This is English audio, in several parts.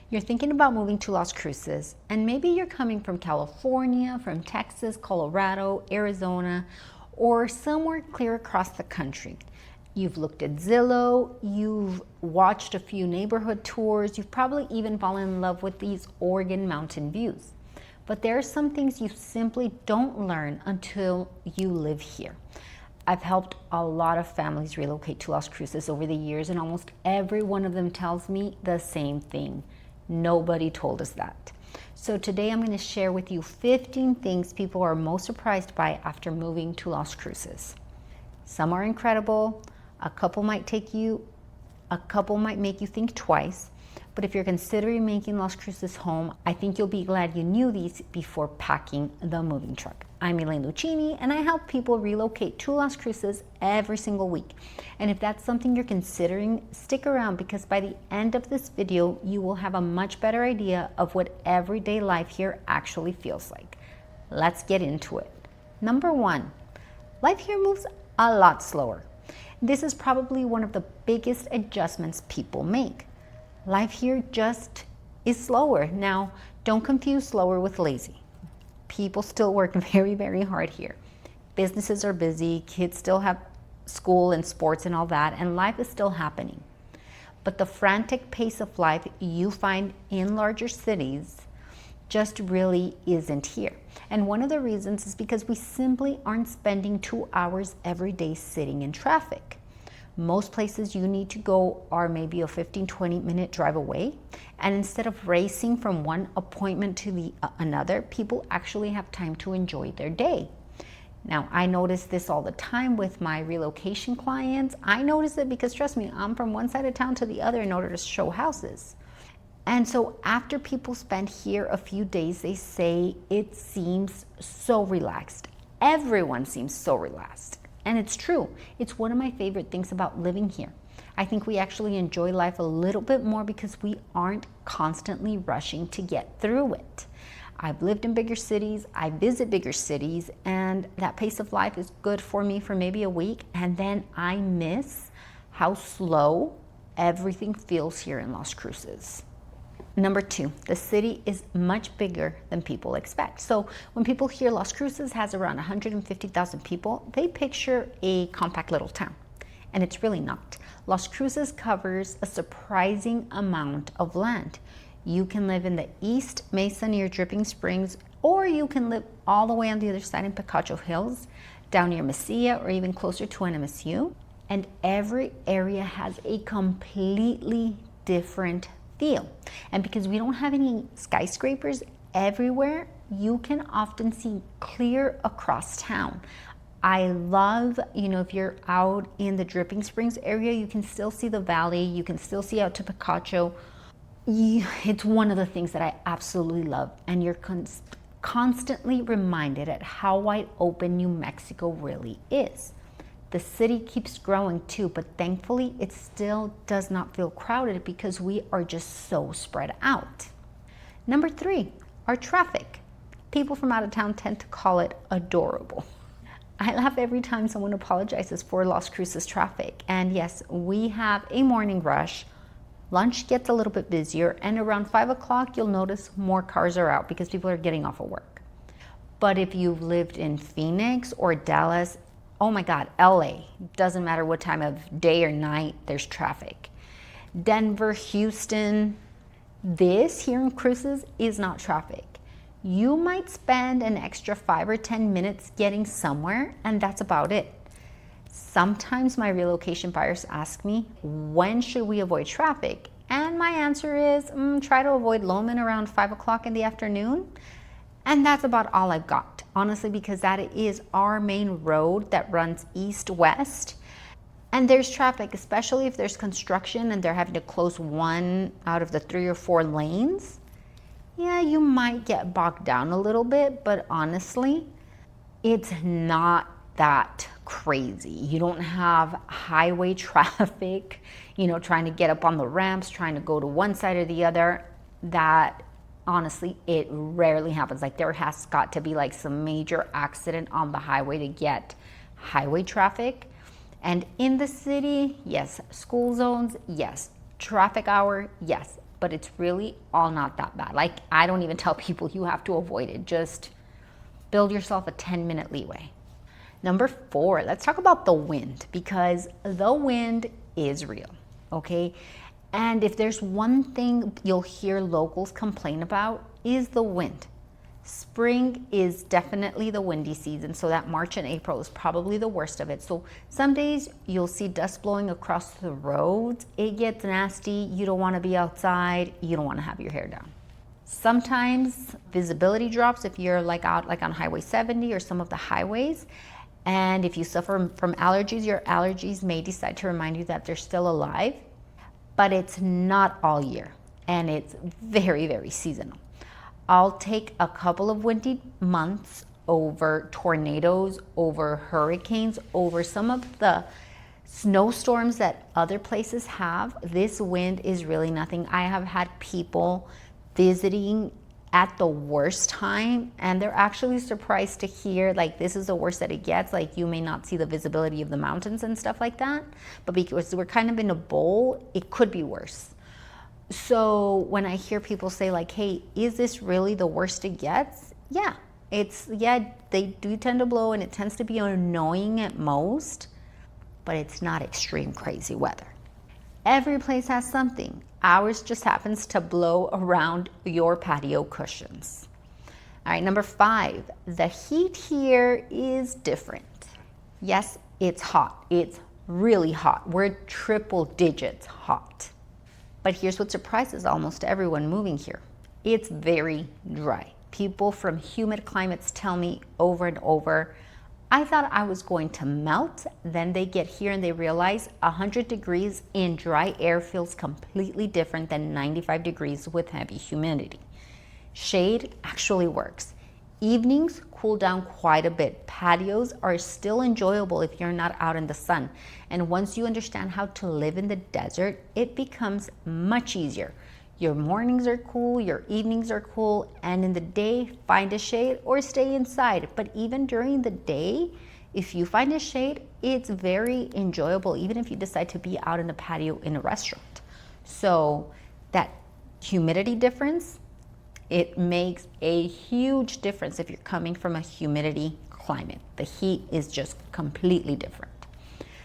You're thinking about moving to Las Cruces, and maybe you're coming from California, from Texas, Colorado, Arizona, or somewhere clear across the country. You've looked at Zillow, you've watched a few neighborhood tours, you've probably even fallen in love with these Oregon mountain views. But there are some things you simply don't learn until you live here. I've helped a lot of families relocate to Las Cruces over the years, and almost every one of them tells me the same thing. Nobody told us that. So today I'm going to share with you 15 things people are most surprised by after moving to Las Cruces. Some are incredible, a couple might make you think twice, but if you're considering making Las Cruces home, I think you'll be glad you knew these before packing the moving truck. I'm Elaine Lucchini, and I help people relocate to Las Cruces every single week. And if that's something you're considering, stick around, because by the end of this video, you will have a much better idea of what everyday life here actually feels like. Let's get into it. Number one, life here moves a lot slower. This is probably one of the biggest adjustments people make. Life here just is slower. Now, don't confuse slower with lazy. People still work very, very hard here. Businesses are busy, kids still have school and sports and all that, and life is still happening. But the frantic pace of life you find in larger cities just really isn't here. And one of the reasons is because we simply aren't spending 2 hours every day sitting in traffic. Most places you need to go are maybe a 15-20 minute drive away. And instead of racing from one appointment to another, people actually have time to enjoy their day. Now, I notice this all the time with my relocation clients. I notice it because, trust me, I'm from one side of town to the other in order to show houses. And so after people spend here a few days, they say it seems so relaxed. Everyone seems so relaxed. And it's true. It's one of my favorite things about living here. I think we actually enjoy life a little bit more because we aren't constantly rushing to get through it. I've lived in bigger cities, I visit bigger cities, and that pace of life is good for me for maybe a week, and then I miss how slow everything feels here in Las Cruces. Number two, the city is much bigger than people expect. So when people hear Las Cruces has around 150,000 people, they picture a compact little town. And it's really not. Las Cruces covers a surprising amount of land. You can live in the East Mesa near Dripping Springs, or you can live all the way on the other side in Picacho Hills, down near Mesilla, or even closer to NMSU. And every area has a completely different feel. And because we don't have any skyscrapers everywhere, you can often see clear across town. I love, if you're out in the Dripping Springs area, you can still see the valley, you can still see out to Picacho. It's one of the things that I absolutely love, and you're constantly reminded at how wide open New Mexico really is. The city keeps growing too, but thankfully it still does not feel crowded because we are just so spread out. Number three, our traffic. People from out of town tend to call it adorable. I laugh every time someone apologizes for Las Cruces traffic. And yes, we have a morning rush. Lunch gets a little bit busier, and around 5 o'clock you'll notice more cars are out because people are getting off of work. But if you've lived in Phoenix or Dallas, oh my God, LA, doesn't matter what time of day or night, there's traffic. Denver, Houston, this here in Cruces is not traffic. You might spend an extra 5 or 10 minutes getting somewhere, and that's about it. Sometimes my relocation buyers ask me, when should we avoid traffic? And my answer is, try to avoid Loman around 5 o'clock in the afternoon. And that's about all I've got, honestly, because that is our main road that runs east-west. And there's traffic, especially if there's construction and they're having to close one out of the 3 or 4 lanes. Yeah, you might get bogged down a little bit, but honestly, it's not that crazy. You don't have highway traffic, trying to get up on the ramps, trying to go to one side or the other. That honestly, it rarely happens. Like, there has got to be like some major accident on the highway to get highway traffic. And in the city, yes, school zones, yes, traffic hour, yes, but it's really all not that bad. Like, I don't even tell people you have to avoid it. Just build yourself a 10-minute leeway. Number 4, let's talk about the wind, because the wind is real, okay? And if there's one thing you'll hear locals complain about, is the wind. Spring is definitely the windy season, so that March and April is probably the worst of it. So some days you'll see dust blowing across the roads. It gets nasty. You don't want to be outside. You don't want to have your hair down. Sometimes visibility drops if you're like out like on Highway 70 or some of the highways. And if you suffer from allergies, your allergies may decide to remind you that they're still alive, but it's not all year, and it's very, very seasonal. I'll take a couple of windy months over tornadoes, over hurricanes, over some of the snowstorms that other places have. This wind is really nothing. I have had people visiting at the worst time, and they're actually surprised to hear like this is the worst that it gets. Like, you may not see the visibility of the mountains and stuff like that, but because we're kind of in a bowl, it could be worse. So when I hear people say like, hey, is this really the worst it gets? Yeah, they do tend to blow, and it tends to be annoying at most, but it's not extreme crazy weather. Every place has something. Ours just happens to blow around your patio cushions. All right, number 5, the heat here is different. Yes, it's hot. It's really hot. We're triple digits hot. But here's what surprises almost everyone moving here. It's very dry. People from humid climates tell me over and over, I thought I was going to melt. Then they get here and they realize 100 degrees in dry air feels completely different than 95 degrees with heavy humidity. Shade actually works. Evenings cool down quite a bit. Patios are still enjoyable if you're not out in the sun. And once you understand how to live in the desert, it becomes much easier. Your mornings are cool, your evenings are cool, and in the day, find a shade or stay inside. But even during the day, if you find a shade, it's very enjoyable, even if you decide to be out in the patio in a restaurant. So that humidity difference, it makes a huge difference if you're coming from a humidity climate. The heat is just completely different.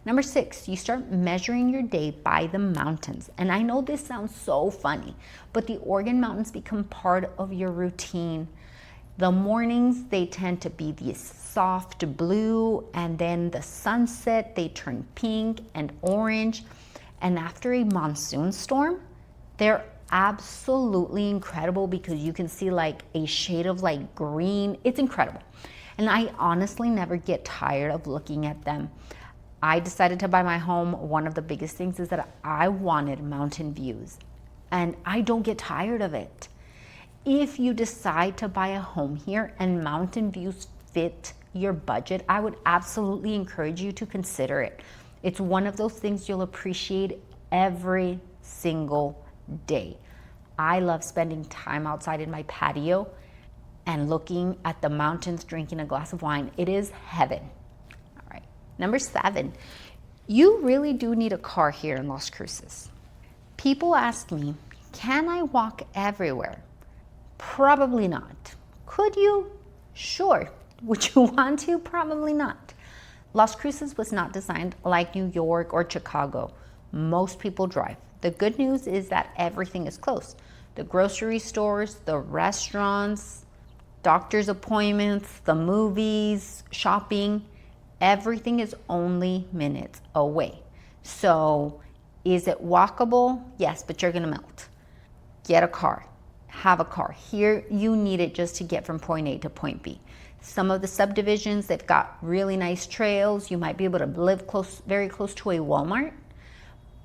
Number 6, you start measuring your day by the mountains. And I know this sounds so funny, but the Oregon mountains become part of your routine. The mornings, they tend to be this soft blue, and then the sunset, they turn pink and orange. And after a monsoon storm, they're absolutely incredible because you can see like a shade of like green. It's incredible. And I honestly never get tired of looking at them. I decided to buy my home. One of the biggest things is that I wanted mountain views, and I don't get tired of it. If you decide to buy a home here and mountain views fit your budget, I would absolutely encourage you to consider it. It's one of those things you'll appreciate every single day. I love spending time outside in my patio and looking at the mountains, drinking a glass of wine. It is heaven. All right. Number 7, you really do need a car here in Las Cruces. People ask me, can I walk everywhere? Probably not. Could you? Sure. Would you want to? Probably not. Las Cruces was not designed like New York or Chicago. Most people drive. The good news is that everything is close. The grocery stores, the restaurants, doctor's appointments, the movies, shopping, everything is only minutes away. So is it walkable? Yes, but you're gonna melt. Get a car, have a car. Here you need it just to get from point A to point B. Some of the subdivisions, they've got really nice trails. You might be able to live close, very close to a Walmart,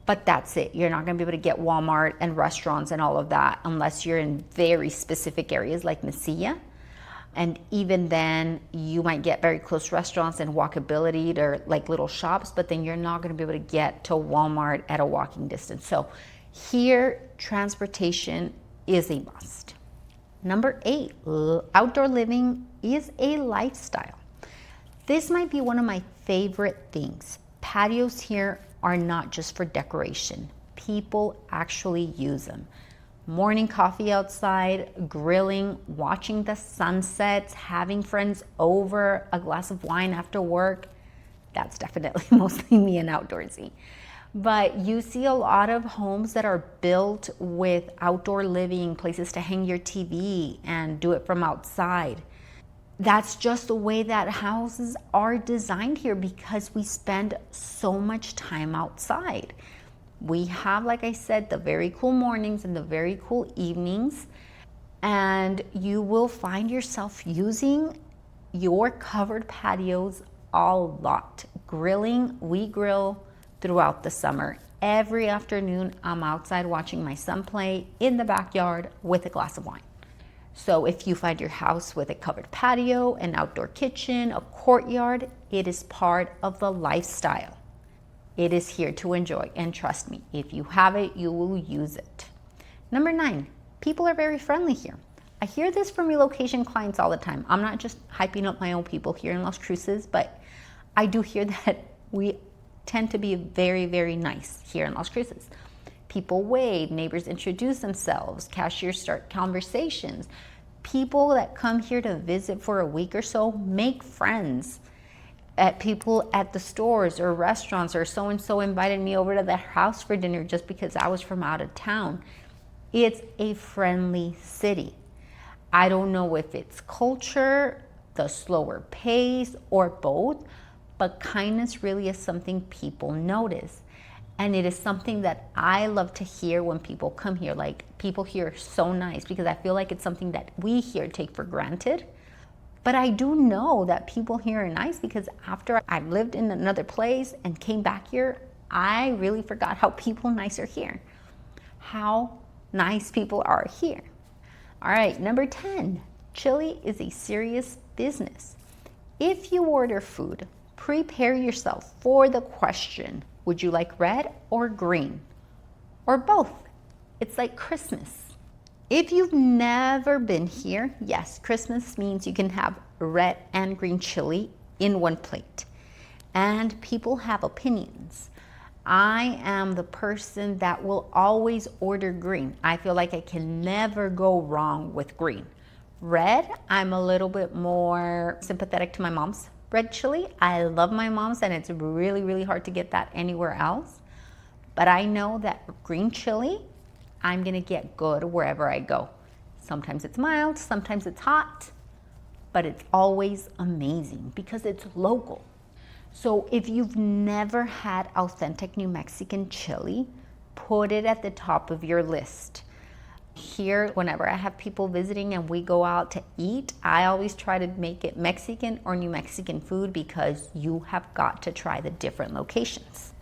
but that's it. You're not gonna be able to get Walmart and restaurants and all of that unless you're in very specific areas like Mesilla. And even then, you might get very close restaurants and walkability to like little shops, but then you're not gonna be able to get to Walmart at a walking distance. So here, transportation is a must. Number 8, outdoor living is a lifestyle. This might be one of my favorite things. Patios here are not just for decoration. People actually use them. Morning coffee outside, grilling, watching the sunsets, having friends over, a glass of wine after work. That's definitely mostly me and outdoorsy. But you see a lot of homes that are built with outdoor living, places to hang your TV and do it from outside. That's just the way that houses are designed here because we spend so much time outside. We have, like I said, the very cool mornings and the very cool evenings, and you will find yourself using your covered patios a lot. Grilling, we grill throughout the summer. Every afternoon, I'm outside watching my son play in the backyard with a glass of wine. So if you find your house with a covered patio, an outdoor kitchen, a courtyard, it is part of the lifestyle. It is here to enjoy, and trust me, if you have it, you will use it. Number 9, people are very friendly here. I hear this from relocation clients all the time. I'm not just hyping up my own people here in Las Cruces, but I do hear that we tend to be very, very nice here in Las Cruces. People wave, neighbors introduce themselves, cashiers start conversations. People that come here to visit for a week or so make friends. At people at the stores or restaurants, or so-and-so invited me over to their house for dinner just because I was from out of town. It's a friendly city. I don't know if it's culture, the slower pace, or both, but kindness really is something people notice. And it is something that I love to hear when people come here. Like, people here are so nice, because I feel like it's something that we here take for granted. But I do know that people here are nice, because after I've lived in another place and came back here, I really forgot how nice are here. How nice people are here. All right, number 10, chili is a serious business. If you order food, prepare yourself for the question, would you like red or green? Or both? It's like Christmas. If you've never been here, yes, Christmas means you can have red and green chili in one plate. And people have opinions. I am the person that will always order green. I feel like I can never go wrong with green. Red, I'm a little bit more sympathetic to my mom's red chili. I love my mom's, and it's really, really hard to get that anywhere else. But I know that green chili, I'm gonna get good wherever I go. Sometimes it's mild, sometimes it's hot, but it's always amazing because it's local. So if you've never had authentic New Mexican chili, put it at the top of your list. Here, whenever I have people visiting and we go out to eat, I always try to make it Mexican or New Mexican food, because you have got to try the different locations.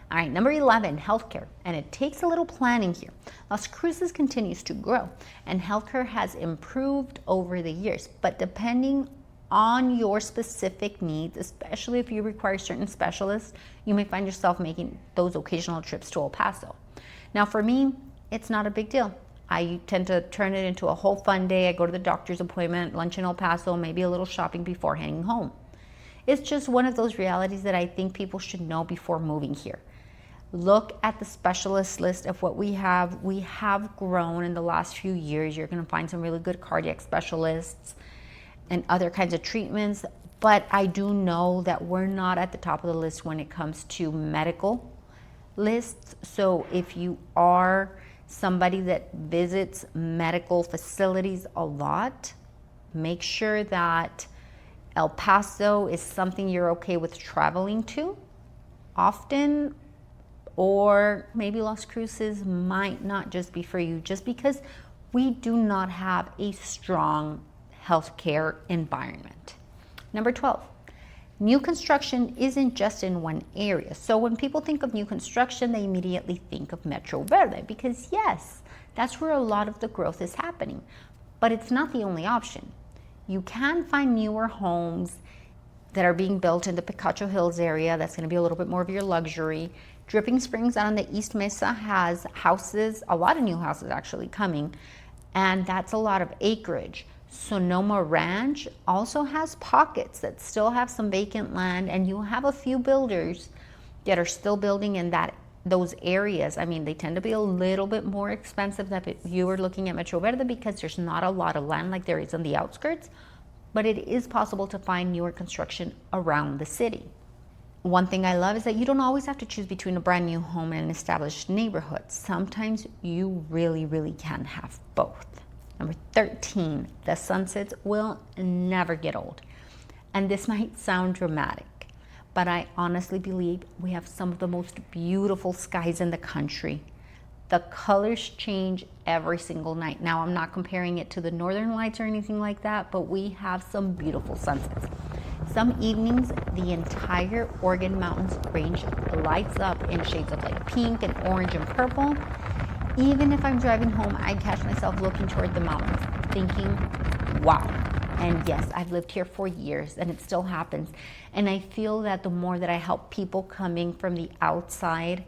All right, number 11, healthcare, and it takes a little planning here. Las Cruces continues to grow, and healthcare has improved over the years, but depending on your specific needs, especially if you require certain specialists, you may find yourself making those occasional trips to El Paso. Now for me, it's not a big deal. I tend to turn it into a whole fun day. I go to the doctor's appointment, lunch in El Paso, maybe a little shopping before heading home. It's just one of those realities that I think people should know before moving here. Look at the specialist list of what we have. We have grown in the last few years. You're going to find some really good cardiac specialists and other kinds of treatments, but I do know that we're not at the top of the list when it comes to medical lists. So if you are somebody that visits medical facilities a lot, make sure that El Paso is something you're okay with traveling to often, or maybe Las Cruces might not just be for you, just because we do not have a strong healthcare environment. Number 12, new construction isn't just in one area. So when people think of new construction, they immediately think of Metro Verde, because yes, that's where a lot of the growth is happening. But it's not the only option. You can find newer homes that are being built in the Picacho Hills area. That's going to be a little bit more of your luxury. Dripping Springs out on the East Mesa has houses, a lot of new houses actually coming, and that's a lot of acreage. Sonoma Ranch also has pockets that still have some vacant land, and you have a few builders that are still building in that those areas, I mean, they tend to be a little bit more expensive than if you were looking at Metro Verde because there's not a lot of land like there is on the outskirts, but it is possible to find newer construction around the city. One thing I love is that you don't always have to choose between a brand new home and an established neighborhood. Sometimes you really can have both. Number 13, the sunsets will never get old. And this might sound dramatic, but I honestly believe we have some of the most beautiful skies in the country. The colors change every single night. Now, I'm not comparing it to the northern lights or anything like that, but we have some beautiful sunsets. Some evenings, the entire Oregon Mountains range lights up in shades of like pink and orange and purple. Even if I'm driving home, I catch myself looking toward the mountains, thinking, wow. And yes, I've lived here for years and it still happens. And I feel that the more that I help people coming from the outside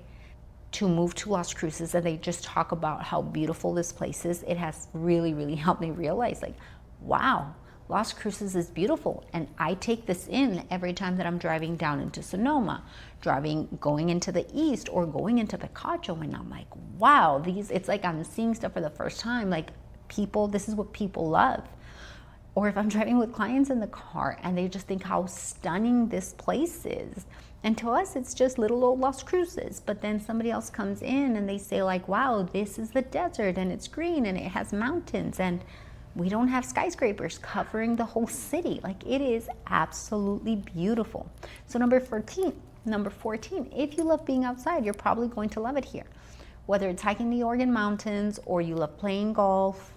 to move to Las Cruces and they just talk about how beautiful this place is, it has really helped me realize like, wow, Las Cruces is beautiful. And I take this in every time that I'm driving down into Sonoma, going into the east or going into Picacho, and I'm like, wow, it's like I'm seeing stuff for the first time. Like this is what people love. Or if I'm driving with clients in the car and they just think how stunning this place is. And to us, it's just little old Las Cruces. But then somebody else comes in and they say like, wow, this is the desert and it's green and it has mountains and we don't have skyscrapers covering the whole city. Like it is absolutely beautiful. So number 14, if you love being outside, you're probably going to love it here. Whether it's hiking the Oregon Mountains or you love playing golf,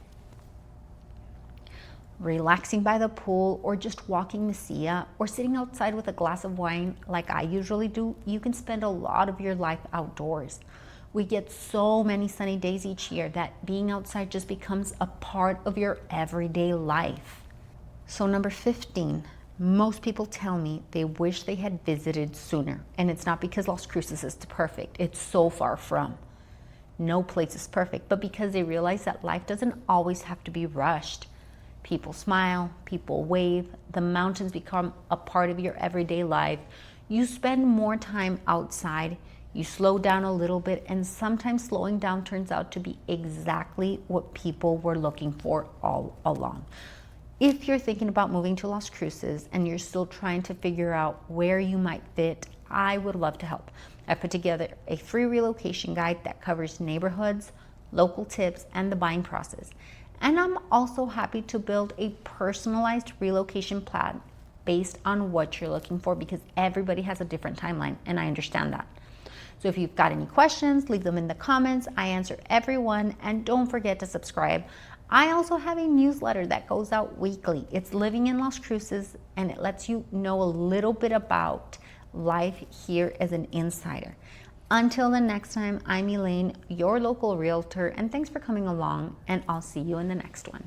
relaxing by the pool, or just walking Mesilla, or sitting outside with a glass of wine like I usually do, you can spend a lot of your life outdoors. We get so many sunny days each year that being outside just becomes a part of your everyday life. So number 15, most people tell me they wish they had visited sooner. And it's not because Las Cruces is perfect. It's so far from. No place is perfect, but because they realize that life doesn't always have to be rushed. People smile, people wave, the mountains become a part of your everyday life. You spend more time outside, you slow down a little bit, and sometimes slowing down turns out to be exactly what people were looking for all along. If you're thinking about moving to Las Cruces and you're still trying to figure out where you might fit, I would love to help. I put together a free relocation guide that covers neighborhoods, local tips, and the buying process. And I'm also happy to build a personalized relocation plan based on what you're looking for because everybody has a different timeline, and I understand that. So if you've got any questions, leave them in the comments. I answer everyone, and don't forget to subscribe. I also have a newsletter that goes out weekly. It's Living in Las Cruces, and it lets you know a little bit about life here as an insider. Until the next time, I'm Elaine, your local realtor, and thanks for coming along, and I'll see you in the next one.